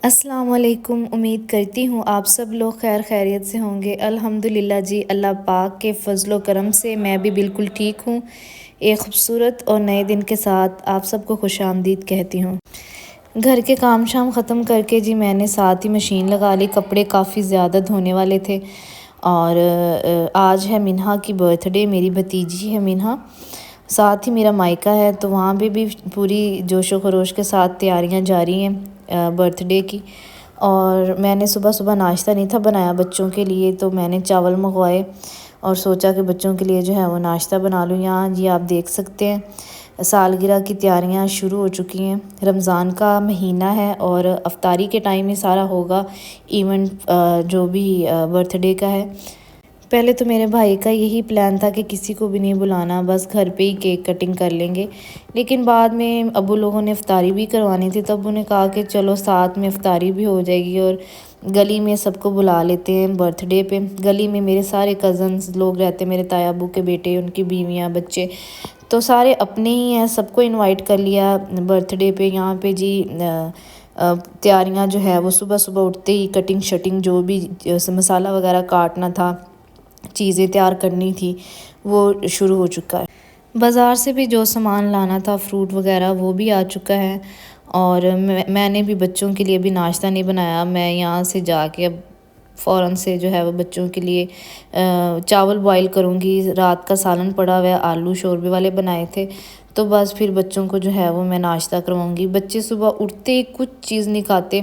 अस्सलाम वालेकुम। उम्मीद करती हूँ आप सब लोग खैर खैरियत से होंगे। अल्हम्दुलिल्लाह जी, अल्लाह पाक के फ़ज़ल करम से मैं भी बिल्कुल ठीक हूँ। एक ख़ूबसूरत और नए दिन के साथ आप सबको खुशामदीद कहती हूँ। घर के काम शाम ख़त्म करके जी मैंने साथ ही मशीन लगा ली। कपड़े काफ़ी ज़्यादा धोने वाले थे और आज है मिन्हा की बर्थडे, मेरी भतीजी है मिन्हा। साथ ही मेरा मायका है, तो वहाँ पे भी पूरी जोशो खरोश के साथ तैयारियां जारी हैं बर्थडे की। और मैंने सुबह सुबह नाश्ता नहीं था बनाया बच्चों के लिए, तो मैंने चावल मंगवाए और सोचा कि बच्चों के लिए जो है वो नाश्ता बना लूँ। यहाँ जी आप देख सकते हैं सालगिरह की तैयारियां शुरू हो चुकी हैं। रमज़ान का महीना है और अफ्तारी के टाइम ही सारा होगा इवेंट जो भी बर्थडे का है। पहले तो मेरे भाई का यही प्लान था कि किसी को भी नहीं बुलाना, बस घर पे ही केक कटिंग कर लेंगे। लेकिन बाद में अबू लोगों ने इफ्तारी भी करवानी थी, तब उन्हें कहा कि चलो साथ में इफ्तारी भी हो जाएगी और गली में सबको बुला लेते हैं बर्थडे पे। गली में मेरे सारे कज़न्स लोग रहते, मेरे ताया अबू के बेटे, उनकी बीवियाँ, बच्चे, तो सारे अपने ही हैं, सबको इनवाइट कर लिया बर्थडे पे। यहाँ पे जी तैयारियाँ जो है वो सुबह सुबह उठते ही कटिंग शटिंग जो भी मसाला वगैरह काटना था, चीज़ें तैयार करनी थी, वो शुरू हो चुका है। बाज़ार से भी जो सामान लाना था, फ्रूट वगैरह, वो भी आ चुका है। और मैंने भी बच्चों के लिए भी नाश्ता नहीं बनाया। मैं यहाँ से जाके अब फ़ौरन से जो है वो बच्चों के लिए चावल बॉईल करूँगी। रात का सालन पड़ा हुआ है, आलू शोरबे वाले बनाए थे, तो बस फिर बच्चों को जो है वो मैं नाश्ता करवाऊँगी। बच्चे सुबह उठते ही कुछ चीज़ नहीं खाते।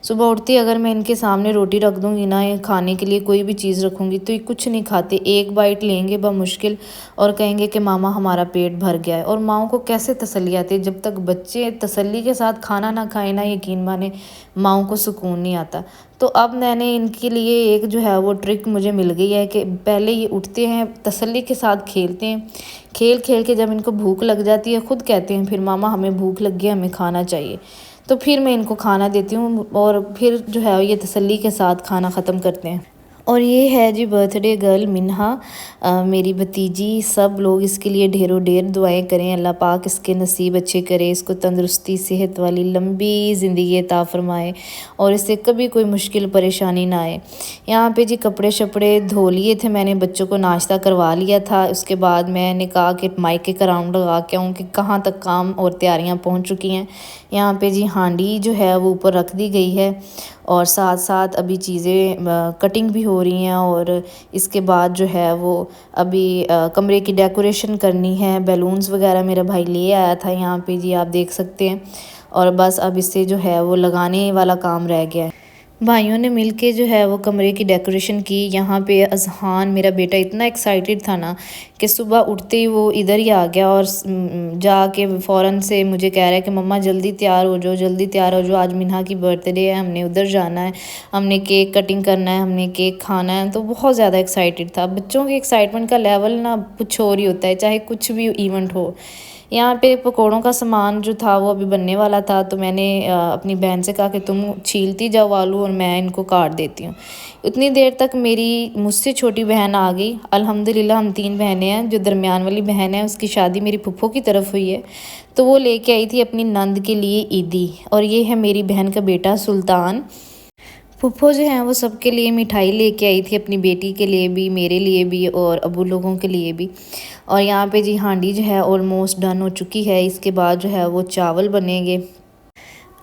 सुबह उठते ही अगर मैं इनके सामने रोटी रख दूँगी ना, ये खाने के लिए कोई भी चीज़ रखूँगी, तो ये कुछ नहीं खाते। एक बाइट लेंगे बमुश्किल और कहेंगे कि मामा हमारा पेट भर गया है। और माँओं को कैसे तसल्ली आती है? जब तक बच्चे तसल्ली के साथ खाना ना खाएं ना, यकीन माने माँओं को सुकून नहीं आता। तो अब मैंने इनके लिए एक जो है वो ट्रिक मुझे मिल गई है कि पहले ये उठते हैं, तसल्ली के साथ खेलते हैं, खेल खेल के जब इनको भूख लग जाती है, खुद कहते हैं फिर मामा हमें भूख लग गई, हमें खाना चाहिए। तो फिर मैं इनको खाना देती हूँ और फिर जो है ये तसल्ली के साथ खाना ख़त्म करते हैं। और ये है जी बर्थडे गर्ल मिन्हा, मेरी भतीजी। सब लोग इसके लिए ढेरों ढेर दुआएं करें, अल्लाह पाक इसके नसीब अच्छे करे, इसको तंदुरुस्ती सेहत वाली लंबी ज़िंदगी अता फरमाए और इससे कभी कोई मुश्किल परेशानी ना आए। यहाँ पे जी कपड़े शपड़े धो लिए थे मैंने, बच्चों को नाश्ता करवा लिया था। उसके बाद मैंने कहा कि मायके का राउंड लगा के आऊँ कि कहाँ तक काम और तैयारियाँ पहुँच चुकी हैं। यहाँ पे जी हांडी जो है वो ऊपर रख दी गई है और साथ साथ अभी चीज़ें कटिंग भी हो रही हैं। और इसके बाद जो है वो अभी कमरे की डेकोरेशन करनी है। बैलून्स वगैरह मेरा भाई ले आया था, यहाँ पे जी आप देख सकते हैं। और बस अब इससे जो है वो लगाने वाला काम रह गया है। भाइयों ने मिलके जो है वो कमरे की डेकोरेशन की। यहाँ पे अज़हान मेरा बेटा इतना एक्साइटेड था ना कि सुबह उठते ही वो इधर ही आ गया और जाके फ़ौरन से मुझे कह रहा है कि मम्मा जल्दी तैयार हो जाओ, जल्दी तैयार हो जाओ, आज मिन्हा की बर्थडे है, हमने उधर जाना है, हमने केक कटिंग करना है, हमने केक खाना है। तो बहुत ज़्यादा एक्साइटेड था। बच्चों के एक्साइटमेंट का लेवल ना कुछ और ही होता है, चाहे कुछ भी इवेंट हो। यहाँ पे पकौड़ों का सामान जो था वो अभी बनने वाला था, तो मैंने अपनी बहन से कहा कि तुम छीलती जाओ आलू और मैं इनको काट देती हूँ। उतनी देर तक मेरी मुझसे छोटी बहन आ गई। अल्हम्दुलिल्लाह हम 3 बहनें हैं। जो दरमियान वाली बहन है उसकी शादी मेरी फूफो की तरफ हुई है, तो वो लेके आई थी अपनी नंद के लिए ईदी। और ये है मेरी बहन का बेटा सुल्तान। फूफो जो हैं वो सबके लिए मिठाई लेके आई थी, अपनी बेटी के लिए भी, मेरे लिए भी और अबू लोगों के लिए भी। और यहाँ पे जी हांडी जो है ऑलमोस्ट डन हो चुकी है। इसके बाद जो है वो चावल बनेंगे।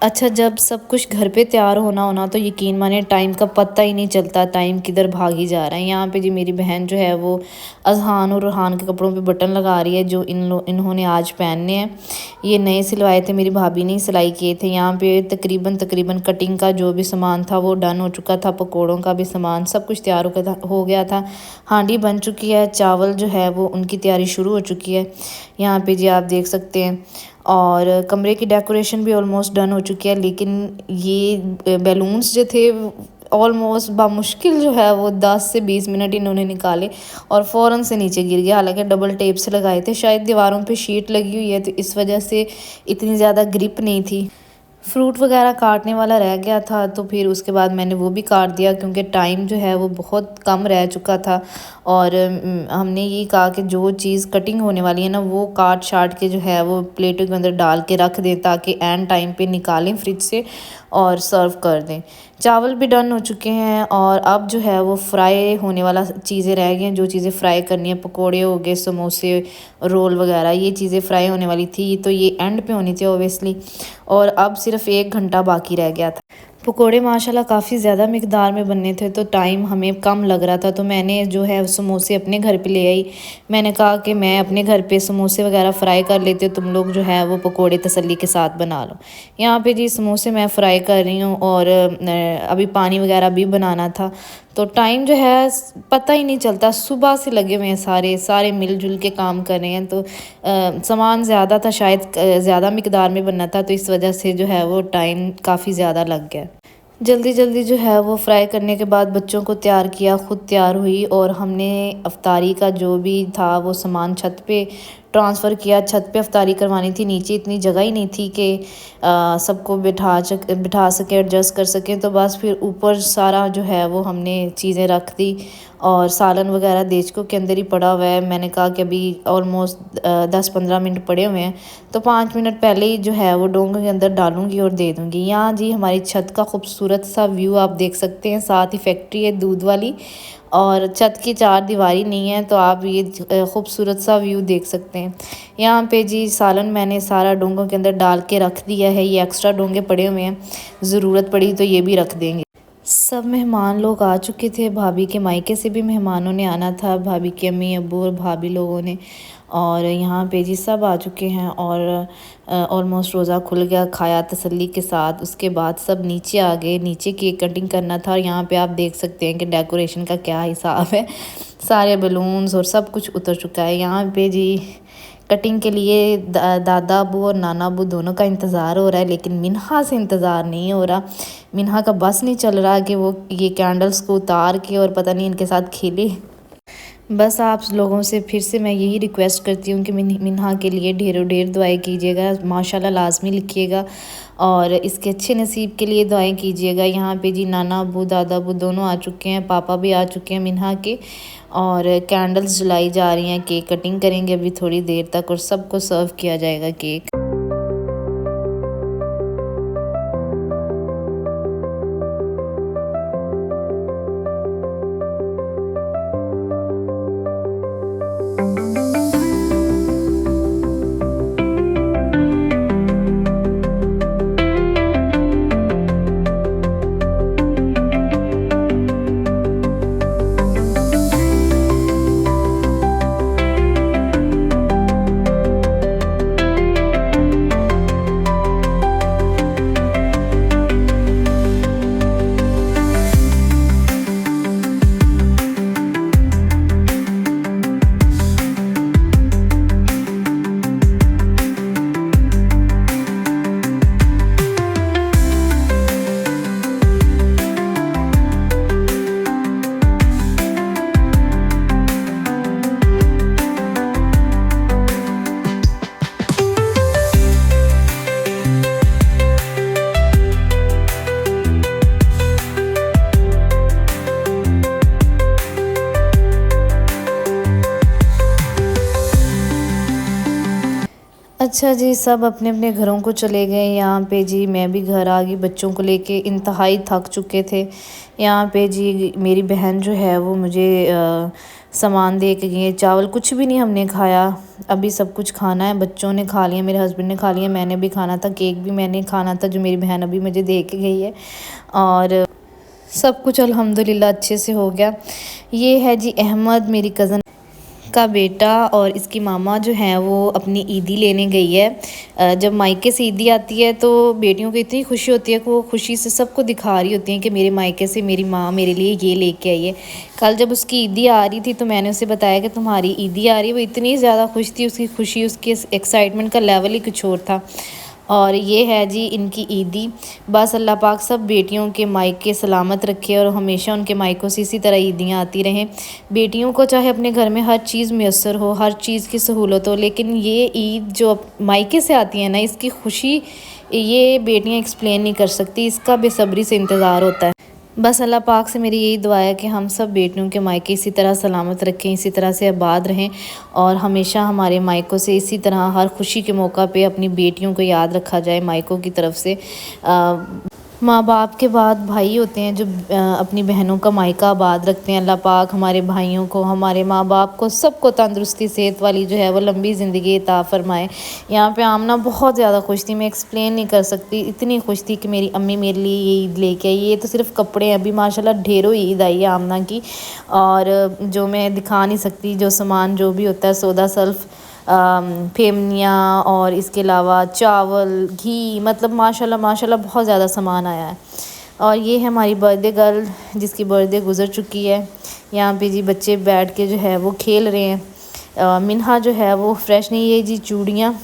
अच्छा, जब सब कुछ घर पे तैयार होना तो यकीन माने टाइम का पता ही नहीं चलता, टाइम किधर भाग ही जा रहा है। यहाँ पे जी मेरी बहन जो है वो अज़हान और रुहान के कपड़ों पे बटन लगा रही है, जो इन्होंने आज पहनने हैं। ये नए सिलवाए थे, मेरी भाभी ने सिलाई किए थे। यहाँ पे तकरीबन कटिंग का जो भी सामान था वो डन हो चुका था, पकौड़ों का भी सामान सब कुछ तैयार हो गया था। हांडी बन चुकी है, चावल जो है वो उनकी तैयारी शुरू हो चुकी है। यहाँ पे जी आप देख सकते हैं। और कमरे की डेकोरेशन भी ऑलमोस्ट डन हो चुकी है, लेकिन ये बैलून्स जो थे ऑलमोस्ट बामुश्किल जो है वो 10 से 20 मिनट इन्होंने निकाले और फ़ौरन से नीचे गिर गया। हालांकि डबल टेप से लगाए थे, शायद दीवारों पे शीट लगी हुई है तो इस वजह से इतनी ज़्यादा ग्रिप नहीं थी। फ्रूट वगैरह काटने वाला रह गया था, तो फिर उसके बाद मैंने वो भी काट दिया क्योंकि टाइम जो है वो बहुत कम रह चुका था। और हमने ये कहा कि जो चीज़ कटिंग होने वाली है ना वो काट शाट के जो है वो प्लेटों के अंदर डाल के रख दें ताकि एंड टाइम पे निकालें फ्रिज से और सर्व कर दें। चावल भी डन हो चुके हैं और अब जो है वो फ्राई होने वाला चीज़ें रह गई हैं, जो चीज़ें फ्राई करनी है, पकोड़े हो गए, समोसे, रोल वगैरह, ये चीज़ें फ्राई होने वाली थी, तो ये एंड पे होनी थी ओबियसली। और अब सिर्फ 1 घंटा बाकी रह गया था। पकोड़े माशाल्लाह काफ़ी ज़्यादा मिकदार में बनने थे, तो टाइम हमें कम लग रहा था, तो मैंने जो है समोसे अपने घर पे ले आई। मैंने कहा कि मैं अपने घर पे समोसे वगैरह फ़्राई कर लेती हूँ, तुम लोग जो है वो पकोड़े तसल्ली के साथ बना लो। यहाँ पे जी समोसे मैं फ़्राई कर रही हूँ और अभी पानी वगैरह भी बनाना था, तो टाइम जो है पता ही नहीं चलता, सुबह से लगे हुए हैं सारे मिलजुल के काम कर रहे हैं। तो सामान ज़्यादा था, शायद ज़्यादा मिकदार में बनना था, तो इस वजह से जो है वो टाइम काफ़ी ज़्यादा लग गया। जल्दी जल्दी जो है वो फ्राई करने के बाद बच्चों को तैयार किया, ख़ुद तैयार हुई और हमने अफ्तारी का जो भी था वो सामान छत पे ट्रांसफ़र किया। छत पे अफ्तारी करवानी थी, नीचे इतनी जगह ही नहीं थी कि सबको बिठा सके, एडजस्ट कर सकें, तो बस फिर ऊपर सारा जो है वो हमने चीज़ें रख दी और सालन वगैरह देचकों के अंदर ही पड़ा हुआ है। मैंने कहा कि अभी ऑलमोस्ट 10-15 मिनट पड़े हुए हैं, तो 5 मिनट पहले ही जो है वो डोंगे के अंदर डालूंगी और दे दूंगी। यहाँ जी हमारी छत का खूबसूरत सा व्यू आप देख सकते हैं, साथ ही फैक्ट्री है दूध वाली और छत की 4 दीवारी नहीं है, तो आप ये खूबसूरत सा व्यू देख सकते हैं। यहाँ पे जी सालन मैंने सारा डोंगों के अंदर डाल के रख दिया है, ये एक्स्ट्रा डोंगे पड़े हुए हैं, ज़रूरत पड़ी तो ये भी रख देंगे। सब मेहमान लोग आ चुके थे, भाभी के मायके से भी मेहमानों ने आना था, भाभी के अम्मी अब्बू और भाभी लोगों ने, और यहाँ पे जी सब आ चुके हैं और ऑलमोस्ट रोज़ा खुल गया, खाया तसल्ली के साथ। उसके बाद सब नीचे आ गए, नीचे केक कटिंग करना था और यहाँ पे आप देख सकते हैं कि डेकोरेशन का क्या हिसाब है, सारे बलून्स और सब कुछ उतर चुका है। यहाँ पे जी कटिंग के लिए दादा अबू और नाना अबू दोनों का इंतज़ार हो रहा है, लेकिन मिन्हा से इंतज़ार नहीं हो रहा। मिन्हा का बस नहीं चल रहा कि वो ये कैंडल्स को उतार के और पता नहीं इनके साथ खेले। बस आप लोगों से फिर से मैं यही रिक्वेस्ट करती हूँ कि मिन्हा के लिए ढेरों ढेर दुआएं कीजिएगा, माशाल्लाह लाजमी लिखिएगा और इसके अच्छे नसीब के लिए दुआएं कीजिएगा। यहाँ पे जी नाना अबू दादा अबू दोनों आ चुके हैं, पापा भी आ चुके हैं मिन्हा के, और कैंडल्स जलाई जा रही हैं, केक कटिंग करेंगे अभी थोड़ी देर तक और सबको सर्व किया जाएगा केक। अच्छा जी, सब अपने अपने घरों को चले गए। यहाँ पे जी मैं भी घर आ गई बच्चों को लेके, इंतहाई थक चुके थे। यहाँ पे जी मेरी बहन जो है वो मुझे सामान दे के गई है, चावल कुछ भी नहीं हमने खाया, अभी सब कुछ खाना है। बच्चों ने खा लिया, मेरे हस्बैंड ने खा लिया, मैंने भी खाना था, केक भी मैंने खाना था जो मेरी बहन अभी मुझे दे के गई है, और सब कुछ अल्हम्दुलिल्लाह अच्छे से हो गया। ये है जी अहमद, मेरी कज़न का बेटा, और इसकी मामा जो है वो अपनी ईदी लेने गई है। जब मायके से ईदी आती है तो बेटियों को इतनी खुशी होती है कि वो खुशी से सबको दिखा रही होती हैं कि मेरे मायके से मेरी माँ मेरे लिए ये लेके आई है। कल जब उसकी ईदी आ रही थी तो मैंने उसे बताया कि तुम्हारी ईदी आ रही है, वो इतनी ज़्यादा खुश थी, उसकी खुशी, उसकी एक्साइटमेंट का लेवल ही कुछ और था। और ये है जी इनकी ईदी। बस अल्लाह पाक सब बेटियों के मायके सलामत रखे और हमेशा उनके मायकों से इसी तरह ईदियाँ आती रहें। बेटियों को चाहे अपने घर में हर चीज़ मैसर हो, हर चीज़ की सहूलत हो, लेकिन ये ईद जो मायके से आती है ना, इसकी खुशी ये बेटियाँ एक्सप्लेन नहीं कर सकती, इसका बेसब्री से इंतज़ार होता है। बस अल्लाह पाक से मेरी यही दुआ है कि हम सब बेटियों के मायके इसी तरह सलामत रखें, इसी तरह से आबाद रहें और हमेशा हमारे मायकों से इसी तरह हर खुशी के मौका पे अपनी बेटियों को याद रखा जाए मायकों की तरफ से। माँ बाप के बाद भाई होते हैं जो अपनी बहनों का मायका आबाद रखते हैं। अल्लाह पाक हमारे भाइयों को, हमारे माँ बाप को, सबको तंदुरुस्ती सेहत वाली जो है वो लंबी ज़िंदगी अता फरमाए। यहाँ पे आमना बहुत ज़्यादा खुश थी, मैं एक्सप्लेन नहीं कर सकती, इतनी खुश थी कि मेरी अम्मी मेरे लिए ये ईद लेके आई। ये तो सिर्फ कपड़े हैं, अभी माशाल्लाह ढेरों ईद आई है आमना की, और जो मैं दिखा नहीं सकती, जो सामान जो भी होता है सौदा सल्फ, फेमनियाँ और इसके अलावा चावल, घी, मतलब माशाल्लाह माशाल्लाह बहुत ज़्यादा सामान आया है। और ये है हमारी बर्थडे गर्ल जिसकी बर्थडे गुज़र चुकी है। यहाँ पे जी बच्चे बैठ के जो है वो खेल रहे हैं। मिन्हा जो है वो फ्रेश नहीं है जी, चूड़ियाँ।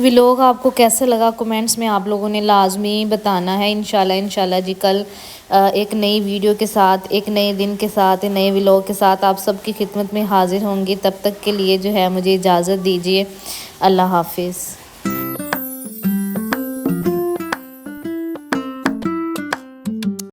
व्लॉग आपको कैसा लगा कमेंट्स में आप लोगों ने लाजमी बताना है। इंशाल्लाह जी कल एक नई वीडियो के साथ, एक नए दिन के साथ, नए व्लॉग के साथ आप सबकी खिदमत में हाजिर होंगी। तब तक के लिए जो है मुझे इजाज़त दीजिए। अल्लाह हाफिज़।